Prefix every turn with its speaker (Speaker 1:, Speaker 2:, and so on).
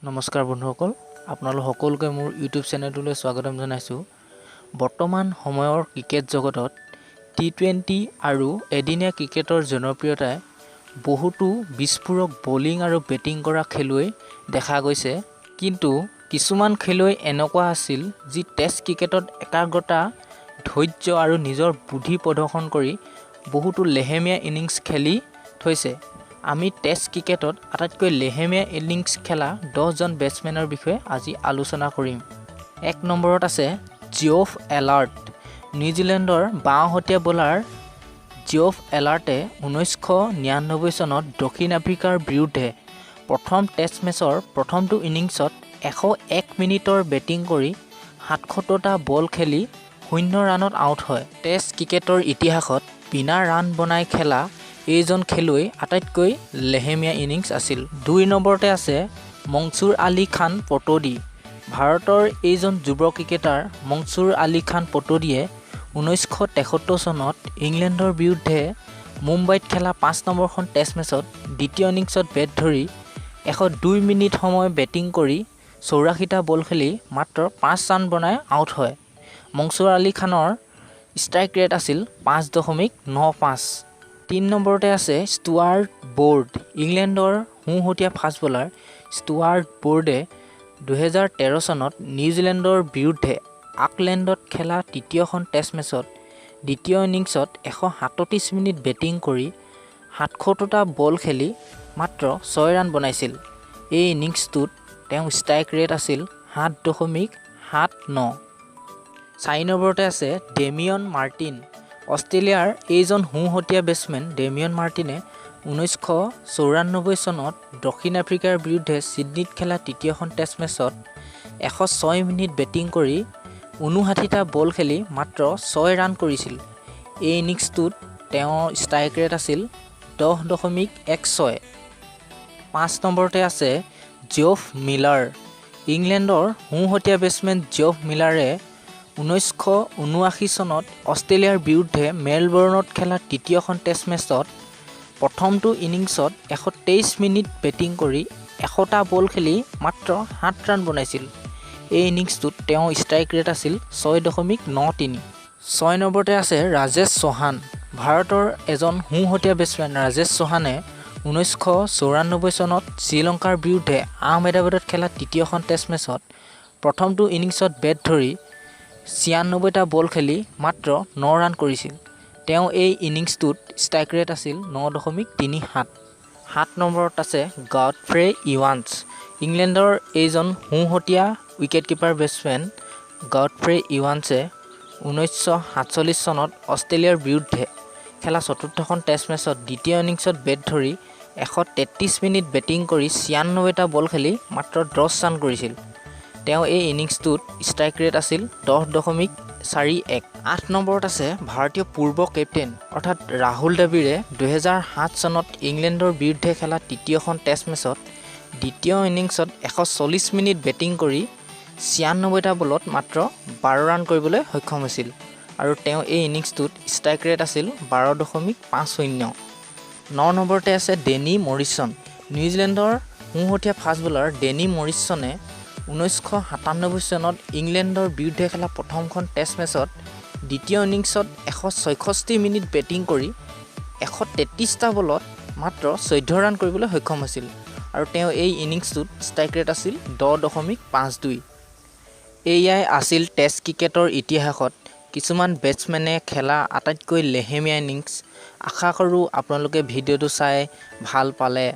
Speaker 1: নমস্কাৰ বন্ধুসকল আপোনালোক সকলোকে মোৰ ইউটিউব চেনেলটোলৈ স্বাগতম জনাইছোঁ। বৰ্তমান সময়ৰ ক্ৰিকেট জগতত টি20 আৰু এদিনীয়া ক্ৰিকেটৰ জনপ্ৰিয়তাই বহুতো বিস্ফোৰক বলিং আৰু বেটিং কৰা খেলুৱৈ দেখা গৈছে। কিন্তু কিছুমান খেলুৱৈ এনেকুৱা আছিল যি টেষ্ট ক্ৰিকেটত একাগ্ৰতা, ধৈৰ্য আৰু নিজৰ বুদ্ধি প্ৰদৰ্শন কৰি বহুতো লেহেমীয়া ইনিংছ খেলি থৈছে। আমি টেষ্ট ক্ৰিকেটত আটাইতকৈ লেহেমীয়া ইনিংছ খেলা 10জন বেটছমেনৰ বিষয়ে আজি আলোচনা কৰিম। 1 নম্বৰত আছে জিঅফ এলাৰ্ট। নিউজিলেণ্ডৰ বাওঁহতীয়া বলাৰ জিঅফ এলাৰ্টে 1999 চনত দক্ষিণ আফ্ৰিকাৰ বিৰুদ্ধে প্ৰথম টেষ্ট মেচৰ প্ৰথমটো ইনিংছত 101 মিনিটৰ বেটিং কৰি 77টা বল খেলি 0 ৰানত আউট হয়। টেষ্ট ক্ৰিকেটৰ ইতিহাসত বিনা ৰান বনাই খেলা এইজন খেলুৱৈ আটাইতকৈ লেহেমীয়া ইনিংছ আছিল। 2 নম্বৰতে আছে মনছুৰ আলী খান পটৌডি। ভাৰতৰ এইজন যুৱ ক্ৰিকেটাৰ মনছুৰ আলী খান পটৌডিয়ে 1973 চনত ইংলেণ্ডৰ বিৰুদ্ধে মুম্বাইত খেলা 5 নম্বৰখন টেষ্ট মেচত দ্বিতীয় ইনিংছত বেট ধৰি 102 মিনিট সময় বেটিং কৰি 84টা বল খেলি মাত্ৰ 5 ৰান বনাই আউট হয়। মনছুৰ আলী খানৰ ষ্ট্ৰাইক ৰেট আছিল 5.95। 3 নম্বৰতে আছে ষ্টুৱাৰ্ট বৰ্ড। ইংলেণ্ডৰ সোঁহতীয়া ফাষ্ট বলাৰ ষ্টুৱাৰ্ট বৰ্ডে 2013 চনত নিউজিলেণ্ডৰ বিৰুদ্ধে অকলেণ্ডত খেলা তৃতীয়খন টেষ্ট মেচত দ্বিতীয় ইনিংছত 137 মিনিট বেটিং কৰি 77টা বল খেলি মাত্ৰ 6 ৰান বনাইছিল। এই ইনিংছটোত তেওঁৰ ষ্ট্ৰাইক ৰেট আছিল 7.79। 4 নম্বৰতে আছে ডেমিয়ন মাৰ্টিন। অষ্ট্ৰেলিয়াৰ এইজন সোঁহতীয়া বেটছমেন ডেমিয়ন মাৰ্টিনে 1994 চনত দক্ষিণ আফ্ৰিকাৰ বিৰুদ্ধে ছিডনীত খেলা তৃতীয়খন টেষ্ট মেচত 106 মিনিট বেটিং কৰি 59টা বল খেলি মাত্ৰ 6 ৰান কৰিছিল। এই ইনিংছটোত তেওঁৰ ষ্ট্ৰাইক ৰেট আছিল 10.16। 5 নম্বৰতে আছে জিঅফ মিলাৰ। ইংলেণ্ডৰ সোঁহতীয়া বেটছমেন জিঅফ মিলাৰে 1979 চনত অষ্ট্ৰেলিয়াৰ বিৰুদ্ধে মেলবৰ্ণত খেলা তৃতীয়খন টেষ্ট মেচত প্ৰথমটো ইনিংছত 123 মিনিট বেটিং কৰি 100টা বল খেলি মাত্ৰ 7 ৰান বনাইছিল। এই ইনিংছটোত তেওঁৰ ষ্ট্ৰাইক ৰেট আছিল 6.93। 6 নম্বৰতে আছে ৰাজেশ চৌহান। ভাৰতৰ এজন সোঁহতীয়া বেটছমেন ৰাজেশ চৌহানে 1994 চনত শ্ৰীলংকাৰ বিৰুদ্ধে আহমেদাবাদত খেলা তৃতীয়খন টেষ্ট মেচত প্ৰথমটো ইনিংছত বেট ধৰি 96টা বল খেলি মাত্ৰ 9 ৰান কৰিছিল। তেওঁ এই ইনিংছটোত ষ্ট্ৰাইক ৰেট আছিল 9.37। 7 নম্বৰত আছে গডফ্ৰে ইৱান্স। ইংলেণ্ডৰ এইজন সোঁহতীয়া উইকেটকিপাৰ বেটছমেন গডফ্ৰে ইৱান্সে 1947 চনত অষ্ট্ৰেলিয়াৰ বিৰুদ্ধে খেলা চতুৰ্থখন টেষ্ট মেচত দ্বিতীয় ইনিংছত বেট ধৰি 133 মিনিট বেটিং কৰি 96টা বল খেলি মাত্ৰ 10 ৰান কৰিছিল। তেওঁ এই ইনিংছটোত ষ্ট্ৰাইক ৰেট আছিল 10.41। 8 নম্বৰত আছে ভাৰতীয় পূৰ্ব কেপ্টেইন অৰ্থাৎ ৰাহুল দ্ৰাবিড়ে 2007 চনত ইংলেণ্ডৰ বিৰুদ্ধে খেলা তৃতীয়খন টেষ্ট মেচত দ্বিতীয় ইনিংছত 140 মিনিট বেটিং কৰি 96টা বলত মাত্ৰ 12 ৰান কৰিবলৈ সক্ষম হৈছিল আৰু তেওঁ এই ইনিংছটোত ষ্ট্ৰাইক ৰেট আছিল 12.50। 9 নম্বৰতে আছে ডেনি মৰিছন। নিউজিলেণ্ডৰ সোঁহতীয়া ফাষ্ট বলাৰ ডেনি মৰিছনে 1997 চনত ইংলেণ্ডৰ বিৰুদ্ধে খেলা প্ৰথমখন টেষ্ট মেচত দ্বিতীয় ইনিংছত 166 মিনিট বেটিং কৰি 133টা বলত মাত্ৰ 14 ৰান কৰিবলৈ সক্ষম হৈছিল আৰু তেওঁ এই ইনিংছটোত ষ্ট্ৰাইক ৰেট আছিল 10.52। এয়াই আছিল টেষ্ট ক্ৰিকেটৰ ইতিহাসত কিছুমান বেটছমেনে খেলা আটাইতকৈ লেহেমীয়া ইনিংছ। আশা কৰোঁ আপোনালোকে ভিডিঅ'টো চাই ভাল পালে।